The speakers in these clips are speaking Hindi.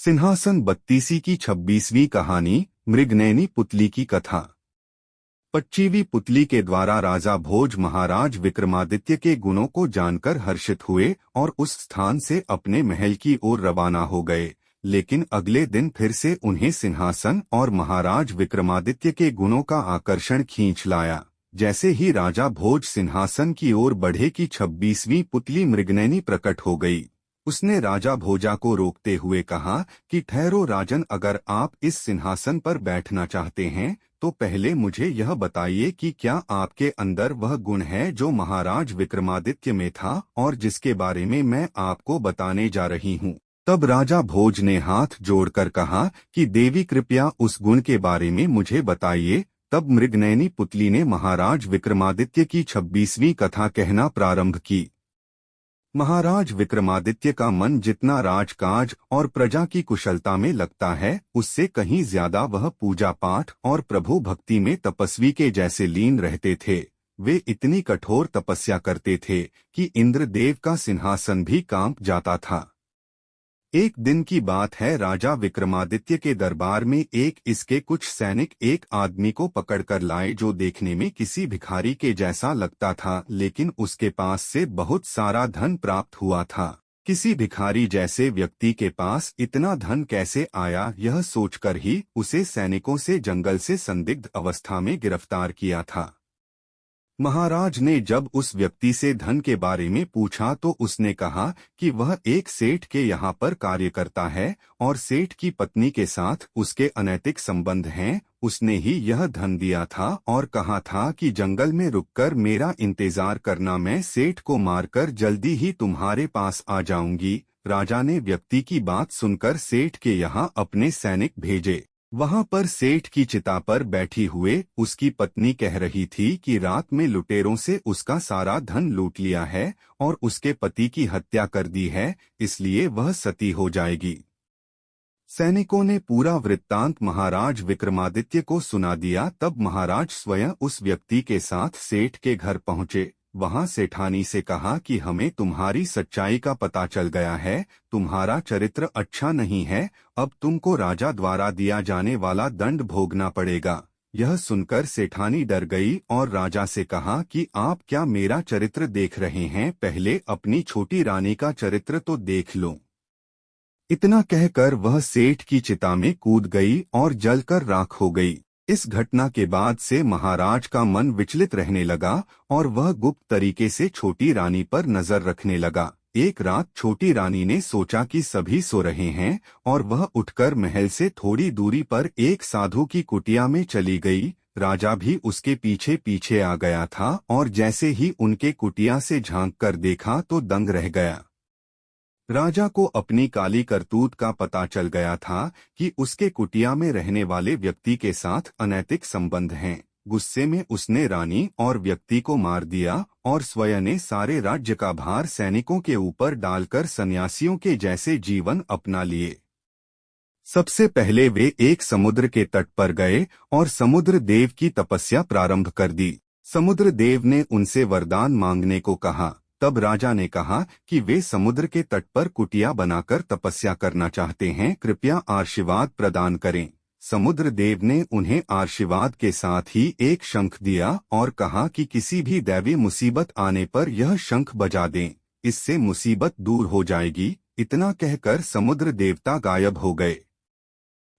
सिंहासन बत्तीसी की 26वीं कहानी मृगनयनी पुतली की कथा। 25वीं पुतली के द्वारा राजा भोज महाराज विक्रमादित्य के गुणों को जानकर हर्षित हुए और उस स्थान से अपने महल की ओर रवाना हो गए। लेकिन अगले दिन फिर से उन्हें सिंहासन और महाराज विक्रमादित्य के गुणों का आकर्षण खींच लाया। जैसे ही राजा भोज सिंहासन की ओर बढ़े कि 26वीं पुतली मृगनयनी प्रकट हो गई। उसने राजा भोजा को रोकते हुए कहा कि ठहरो राजन, अगर आप इस सिंहासन पर बैठना चाहते हैं तो पहले मुझे यह बताइए कि क्या आपके अंदर वह गुण है जो महाराज विक्रमादित्य में था और जिसके बारे में मैं आपको बताने जा रही हूँ। तब राजा भोज ने हाथ जोड़कर कहा कि देवी कृपया उस गुण के बारे में मुझे बताइए। तब मृगनयनी पुतली ने महाराज विक्रमादित्य की 26वीं कथा कहना प्रारंभ की। महाराज विक्रमादित्य का मन जितना राजकाज और प्रजा की कुशलता में लगता है, उससे कहीं ज्यादा वह पूजा पाठ और प्रभु भक्ति में तपस्वी के जैसे लीन रहते थे। वे इतनी कठोर तपस्या करते थे कि इंद्रदेव का सिंहासन भी कांप जाता था। एक दिन की बात है, राजा विक्रमादित्य के दरबार में इसके कुछ सैनिक एक आदमी को पकड़कर लाए जो देखने में किसी भिखारी के जैसा लगता था, लेकिन उसके पास से बहुत सारा धन प्राप्त हुआ था। किसी भिखारी जैसे व्यक्ति के पास इतना धन कैसे आया, यह सोचकर ही उसे सैनिकों से जंगल से संदिग्ध अवस्था में गिरफ्तार किया था। महाराज ने जब उस व्यक्ति से धन के बारे में पूछा तो उसने कहा कि वह एक सेठ के यहाँ पर कार्य करता है और सेठ की पत्नी के साथ उसके अनैतिक संबंध हैं। उसने ही यह धन दिया था और कहा था कि जंगल में रुककर मेरा इंतजार करना, मैं सेठ को मारकर जल्दी ही तुम्हारे पास आ जाऊंगी। राजा ने व्यक्ति की बात सुनकर सेठ के यहाँ अपने सैनिक भेजे। वहां पर सेठ की चिता पर बैठी हुए उसकी पत्नी कह रही थी कि रात में लुटेरों से उसका सारा धन लूट लिया है और उसके पति की हत्या कर दी है, इसलिए वह सती हो जाएगी। सैनिकों ने पूरा वृत्तांत महाराज विक्रमादित्य को सुना दिया। तब महाराज स्वयं उस व्यक्ति के साथ सेठ के घर पहुंचे। वहां सेठानी से कहा कि हमें तुम्हारी सच्चाई का पता चल गया है, तुम्हारा चरित्र अच्छा नहीं है, अब तुमको राजा द्वारा दिया जाने वाला दंड भोगना पड़ेगा। यह सुनकर सेठानी डर गई और राजा से कहा कि आप क्या मेरा चरित्र देख रहे हैं, पहले अपनी छोटी रानी का चरित्र तो देख लो। इतना कहकर वह सेठ की चिता में कूद गई और जलकर राख हो गई। इस घटना के बाद से महाराज का मन विचलित रहने लगा और वह गुप्त तरीके से छोटी रानी पर नजर रखने लगा। एक रात छोटी रानी ने सोचा कि सभी सो रहे हैं और वह उठकर महल से थोड़ी दूरी पर एक साधु की कुटिया में चली गई। राजा भी उसके पीछे पीछे आ गया था और जैसे ही उनके कुटिया से झांककर देखा तो दंग रह गया। राजा को अपनी काली करतूत का पता चल गया था कि उसके कुटिया में रहने वाले व्यक्ति के साथ अनैतिक संबंध हैं। गुस्से में उसने रानी और व्यक्ति को मार दिया और स्वयं ने सारे राज्य का भार सैनिकों के ऊपर डालकर सन्यासियों के जैसे जीवन अपना लिए। सबसे पहले वे एक समुद्र के तट पर गए और समुद्र देव की तपस्या प्रारंभ कर दी। समुद्र देव ने उनसे वरदान मांगने को कहा। तब राजा ने कहा कि वे समुद्र के तट पर कुटिया बनाकर तपस्या करना चाहते हैं, कृपया आशीर्वाद प्रदान करें। समुद्र देव ने उन्हें आशीर्वाद के साथ ही एक शंख दिया और कहा कि किसी भी दैवी मुसीबत आने पर यह शंख बजा दें, इससे मुसीबत दूर हो जाएगी। इतना कहकर समुद्र देवता गायब हो गए।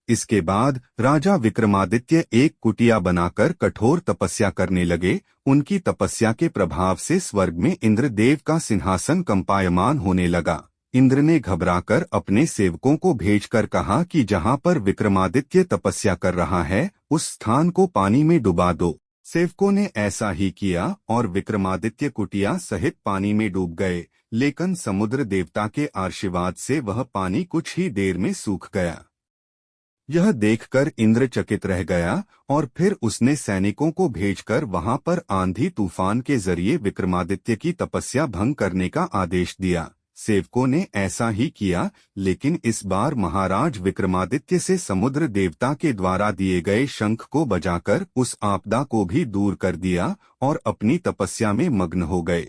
इसके बाद राजा विक्रमादित्य एक कुटिया बनाकर कठोर तपस्या करने लगे। उनकी तपस्या के प्रभाव से स्वर्ग में इंद्रदेव का सिंहासन कंपायमान होने लगा। इंद्र ने घबराकर अपने सेवकों को भेजकर कहा कि जहां पर विक्रमादित्य तपस्या कर रहा है उस स्थान को पानी में डुबा दो। सेवकों ने ऐसा ही किया और विक्रमादित्य कुटिया सहित पानी में डूब गए, लेकिन समुद्र देवता के आशीर्वाद से वह पानी कुछ ही देर में सूख गया। यह देखकर इंद्र चकित रह गया और फिर उसने सैनिकों को भेजकर वहां पर आंधी तूफान के जरिए विक्रमादित्य की तपस्या भंग करने का आदेश दिया। सेवकों ने ऐसा ही किया, लेकिन इस बार महाराज विक्रमादित्य से समुद्र देवता के द्वारा दिए गए शंख को बजाकर उस आपदा को भी दूर कर दिया और अपनी तपस्या में मग्न हो गए।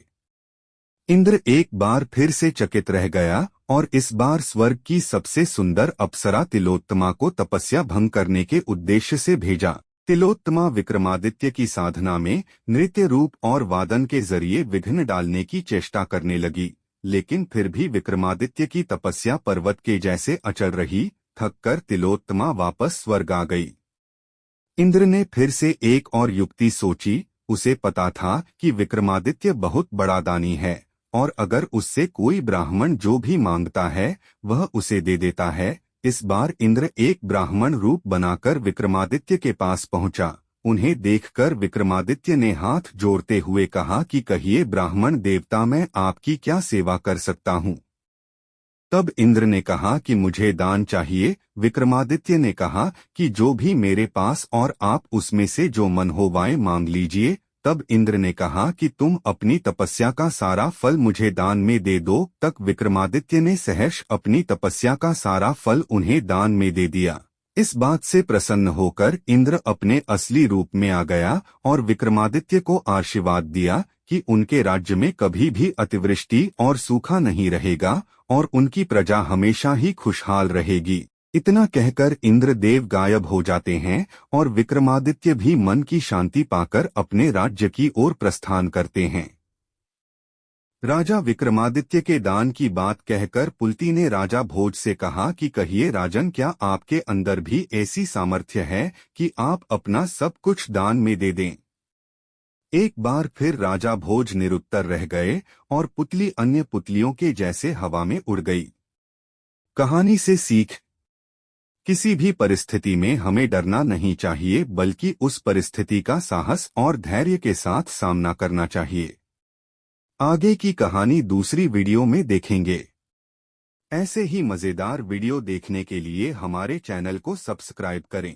इंद्र एक बार फिर से चकित रह गया और इस बार स्वर्ग की सबसे सुंदर अप्सरा तिलोत्तमा को तपस्या भंग करने के उद्देश्य से भेजा। तिलोत्तमा विक्रमादित्य की साधना में नृत्य रूप और वादन के जरिए विघ्न डालने की चेष्टा करने लगी, लेकिन फिर भी विक्रमादित्य की तपस्या पर्वत के जैसे अचल रही। थककर तिलोत्तमा वापस स्वर्ग आ गई। इंद्र ने फिर से एक और युक्ति सोची। उसे पता था कि विक्रमादित्य बहुत बड़ा दानी है और अगर उससे कोई ब्राह्मण जो भी मांगता है वह उसे दे देता है। इस बार इंद्र एक ब्राह्मण रूप बनाकर विक्रमादित्य के पास पहुंचा। उन्हें देखकर विक्रमादित्य ने हाथ जोड़ते हुए कहा कि कहिए ब्राह्मण देवता, मैं आपकी क्या सेवा कर सकता हूँ। तब इंद्र ने कहा कि मुझे दान चाहिए। विक्रमादित्य ने कहा कि जो भी मेरे पास और आप उसमें से जो मन हो वाए मांग लीजिए। तब इंद्र ने कहा कि तुम अपनी तपस्या का सारा फल मुझे दान में दे दो। तक विक्रमादित्य ने सहर्ष अपनी तपस्या का सारा फल उन्हें दान में दे दिया। इस बात से प्रसन्न होकर इंद्र अपने असली रूप में आ गया और विक्रमादित्य को आशीर्वाद दिया कि उनके राज्य में कभी भी अतिवृष्टि और सूखा नहीं रहेगा और उनकी प्रजा हमेशा ही खुशहाल रहेगी। इतना कहकर इंद्रदेव गायब हो जाते हैं और विक्रमादित्य भी मन की शांति पाकर अपने राज्य की ओर प्रस्थान करते हैं। राजा विक्रमादित्य के दान की बात कहकर पुलती ने राजा भोज से कहा कि कहिए राजन, क्या आपके अंदर भी ऐसी सामर्थ्य है कि आप अपना सब कुछ दान में दे दें। एक बार फिर राजा भोज निरुत्तर रह गए और पुतली अन्य पुतलियों के जैसे हवा में उड़ गई। कहानी से सीख, किसी भी परिस्थिति में हमें डरना नहीं चाहिए बल्कि उस परिस्थिति का साहस और धैर्य के साथ सामना करना चाहिए। आगे की कहानी दूसरी वीडियो में देखेंगे। ऐसे ही मजेदार वीडियो देखने के लिए हमारे चैनल को सब्सक्राइब करें।